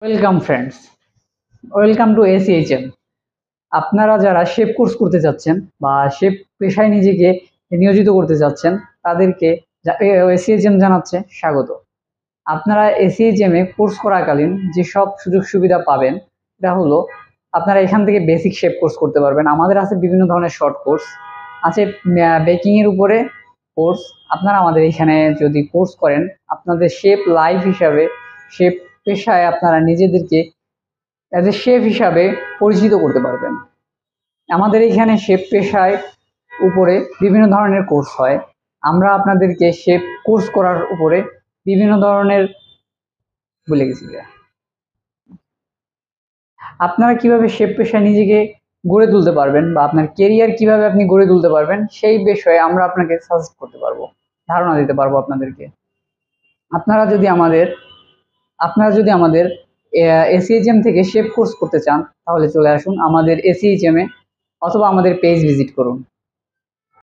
Welcome friends, welcome to ACHM. আপনারা যারা chef course করতে যাচ্ছেন বা শেফ পেশায় নিজেকে নিয়োজিত করতে যাচ্ছেন তাদেরকে এসিএইচএম জানাচ্ছে স্বাগত। আপনারা এসিএইচএম এ কোর্স করাকালীন যেসব সুযোগ সুবিধা পাবেন এটা হলো আপনারা এখান থেকে বেসিক শেফ কোর্স করতে পারবেন। আমাদের আছে বিভিন্ন ধরনের শর্ট কোর্স, আছে বেকিং এর উপরে কোর্স। আপনারা আমাদের এখানে যদি কোর্স করেন আপনাদের শেফ লাইফ হিসাবে, শেফ পেশায় আপনারা নিজেদেরকে অ্যাজ এ শেফ হিসাবে পরিচিত করতে পারবেন। আমাদের এখানে শেফ পেশায় উপরে বিভিন্ন ধরনের কোর্স হয়। আমরা আপনাদেরকে শেফ কোর্স করার উপরে বিভিন্ন ধরনের বলে গেছি। আপনারা কিভাবে শেফ পেশায় নিজেকে গড়ে তুলতে পারবেন বা আপনার কেরিয়ার কিভাবে আপনি গড়ে তুলতে পারবেন সেই বিষয়ে আমরা আপনাকে সাজেস্ট করতে পারবো, ধারণা দিতে পারবো আপনাদেরকে। আপনারা যদি আমাদের এসিএইচএম থেকে শেফ কোর্স করতে চান তাহলে চলে আসুন আমাদের এসিএইচএম এ অথবা আমাদের পেজ ভিজিট করুন।